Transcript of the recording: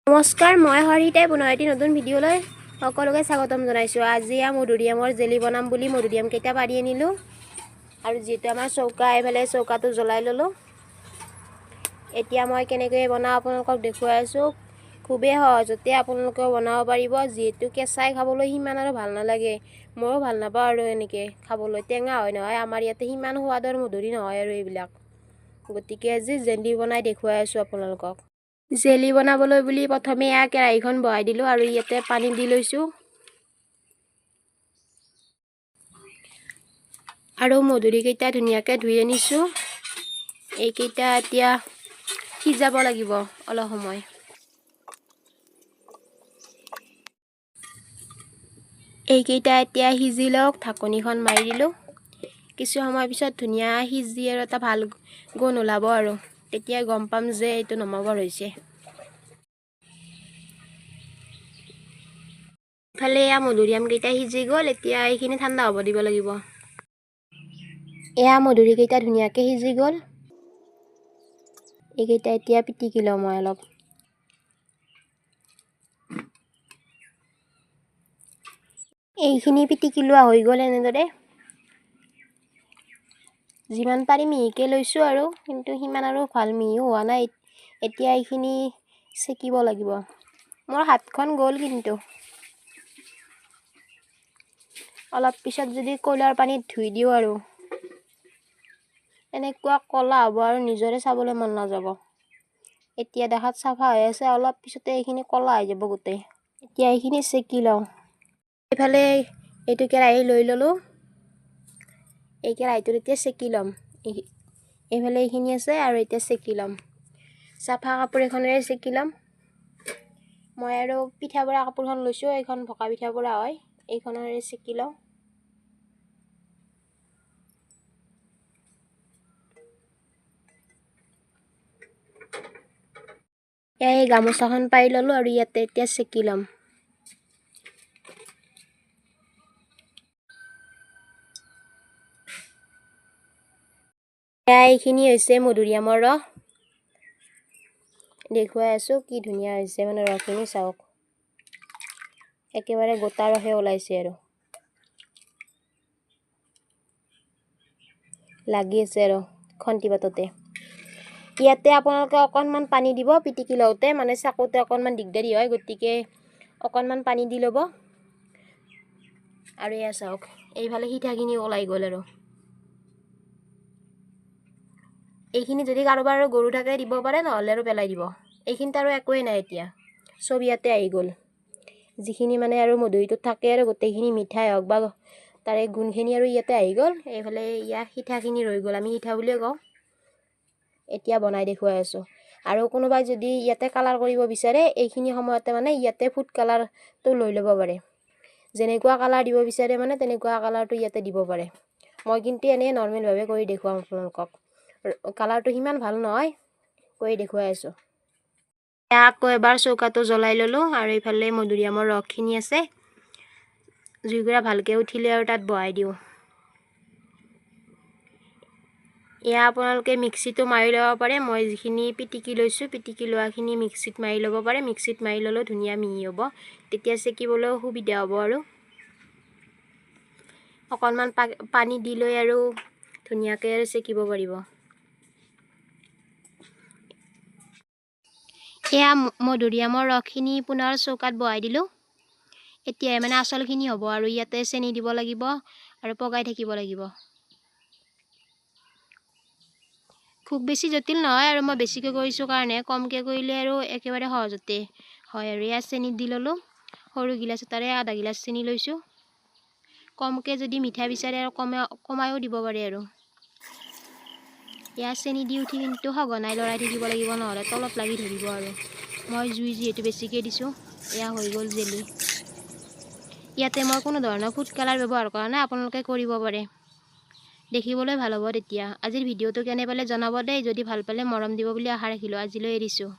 নমস্কাৰ, মই হৰিতাই পুনৰ এটি নতুন ভিডিঅ'লৈ সকলোকে স্বাগতম জনাইছোঁ। আজি মধুৰিআমৰ জেলি বনাম বুলি মধুৰিআম কেইটা পাৰি আনিলোঁ আৰু যিহেতু আমাৰ চৌকা এইফালে চৌকাটো জ্বলাই ল'লোঁ। এতিয়া মই কেনেকৈ বনাওঁ আপোনালোকক দেখুৱাই আছোঁ। খুবেই সহজতে আপোনালোকেও বনাব পাৰিব, যিহেতু কেঁচাই খাবলৈ সিমান আৰু ভাল নালাগে। ময়ো ভাল নাপাওঁ আৰু এনেকৈ খাবলৈ, টেঙা হয় নহয়, আমাৰ ইয়াতে সিমান সোৱাদৰ মধুৰি নহয় আৰু এইবিলাক। গতিকে আজি জেলি বনাই দেখুৱাই আছোঁ আপোনালোকক। জেলি বনাবলৈ বুলি প্ৰথমে কেৰাহীখন বহাই দিলোঁ আৰু ইয়াতে পানী দি লৈছোঁ আৰু মধুৰিকেইটা ধুনীয়াকৈ ধুই আনিছোঁ। এইকেইটা এতিয়া সিজাব লাগিব অলপ সময়। এইকেইটা এতিয়া সিজি লওক, ঢাকনিখন মাৰি দিলোঁ। কিছু সময় পিছত ধুনীয়া সিজি আৰু এটা ভাল গোন্ধ ওলাব আৰু তেতিয়া গম পাম যে এইটো নমাবৰ হৈছে। ইফালে মধুৰিআমকেইটা সিজি গ'ল, এতিয়া এইখিনি ঠাণ্ডা হ'ব দিব লাগিব। মধুৰিকেইটা ধুনীয়াকৈ সিজি গ'ল। এইকেইটা এতিয়া পিটিকি লওঁ মই অলপ। এইখিনি পিটিকি লোৱা হৈ গ'ল। এনেদৰে যিমান পাৰি মিহিকৈ লৈছোঁ আৰু, কিন্তু সিমান আৰু ভাল মিহি হোৱা নাই। এতিয়া এইখিনি চেকিব লাগিব। মোৰ হাতখন গ'ল, কিন্তু অলপ পিছত যদি কয়লাৰ পানীত ধুই দিওঁ আৰু এনেকুৱা ক'লা হ'ব আৰু নিজৰে চাবলৈ মন নাযাব। এতিয়া দেখাত চাফা হৈ আছে, অলপ পিছতে এইখিনি ক'লা হৈ যাব গোটেই। এতিয়া এইখিনি চেকি লওঁ। এইফালে এইটো কেৰাহী লৈ ল'লোঁ। এই কেৰাহীটোত এতিয়া চেকি ল'ম। এইফালে এইখিনি আছে আৰু এতিয়া চেকি ল'ম। চাফা কাপোৰ এখনেৰে চেকি ল'ম। মই আৰু পিঠা বৰা কাপোৰখন লৈছোঁ, এইখন ভকা পিঠা বৰা হয়, এইখনেৰে চেকি লওঁ। এই গামোচাখন পাৰি ল'লোঁ আৰু ইয়াতে এতিয়া চেকি ল'ম। এইখিনি হৈছে মধুৰিআমৰ ৰস। দেখুৱাই আছোঁ কি ধুনীয়া হৈছে, মানে ৰসখিনি চাওক, একেবাৰে গোটা ৰসে ওলাইছে আৰু লাগি আছে আৰু খন্তি পাততে। ইয়াতে আপোনালোকে অকণমান পানী দিব, পিটিকি লওঁতে মানে চাকোতে অকণমান দিগদাৰী হয়, গতিকে অকণমান পানী দি ল'ব। আৰু এয়া চাওক, এইফালে সিঠাখিনি ওলাই গ'ল আৰু এইখিনি যদি কাৰোবাৰ গৰু থাকে দিব পাৰে, নহ'লে আৰু পেলাই দিব। এইখিনিত আৰু একোৱেই নাই, এতিয়া চব ইয়াতে আহি গ'ল। যিখিনি মানে আৰু মধুৰিটোত থাকে আৰু গোটেইখিনি মিঠাই হওক বা তাৰে গুণখিনি আৰু ইয়াতে আহি গ'ল। এইফালে সিঠাখিনি ৰৈ গ'ল, আমি সিঠা বুলিয়ে কওঁ। এতিয়া বনাই দেখুৱাই আছোঁ। আৰু কোনোবাই যদি ইয়াতে কালাৰ কৰিব বিচাৰে, এইখিনি সময়তে মানে ইয়াতে ফুড কালাৰটো লৈ ল'ব পাৰে। যেনেকুৱা কালাৰ দিব বিচাৰে মানে তেনেকুৱা কালাৰটো ইয়াতে দিব পাৰে। মই কিন্তু এনেই নৰ্মেলভাৱে কৰি দেখুৱাম আপোনালোকক। কালাৰটো সিমান ভাল নহয়, কৰি দেখুৱাই আছোঁ। আকৌ এবাৰ চৌকাটো জ্বলাই ল'লোঁ আৰু এইফালে মধুৰিআমৰ ৰসখিনি আছে, জুইকুৰা ভালকৈ উঠিলে আৰু তাত বহাই দিওঁ। আপোনালোকে মিক্সিটো মাৰি ল'ব পাৰে। মই যিখিনি পিটিকি লৈছোঁ, পিটিকি লোৱাখিনি মিক্সিত মাৰি ল'ব পাৰে। মিক্সিত মাৰি ল'লেও ধুনীয়া মিহি হ'ব, তেতিয়া চেকিবলৈও সুবিধা হ'ব। আৰু অকণমান পানী দি লৈ আৰু ধুনীয়াকৈ আৰু চেকিব পাৰিব। মধুৰিআমৰ ৰসখিনি পুনৰ চৌকাত বহাই দিলোঁ। এতিয়াই মানে আচলখিনি হ'ব আৰু ইয়াতে চেনি দিব লাগিব আৰু পগাই থাকিব লাগিব। খুব বেছি জটিল নহয় আৰু মই বেছিকৈ কৰিছোঁ কাৰণে, কমকৈ কৰিলে আৰু একেবাৰে সহজতে হয়। আৰু ইয়াত চেনি দি ল'লোঁ, সৰু গিলাচ এটাৰে আধা গিলাচ চেনি লৈছোঁ। কমকৈ যদি মিঠা বিচাৰে আৰু কমায়ো দিব পাৰে। আৰু ইয়াত চেনি দি উঠি কিন্তু সঘনাই লৰাই থাকিব লাগিব, নহ'লে তলত লাগি ধৰিব। আৰু মই জুই যিহেতু বেছিকৈ দিছোঁ, হৈ গ'ল জেলি। ইয়াতে মই কোনো ধৰণৰ ফুড কালাৰ ব্যৱহাৰ কৰা নাই, আপোনালোকে কৰিব পাৰে, দেখিবলৈ ভাল হ'ব তেতিয়া। আজিৰ ভিডিঅ'টো কেনে পালে জনাব দেই। যদি ভাল পালে মৰম দিব বুলি আশা ৰাখিলোঁ। আজিলৈ এৰিছোঁ।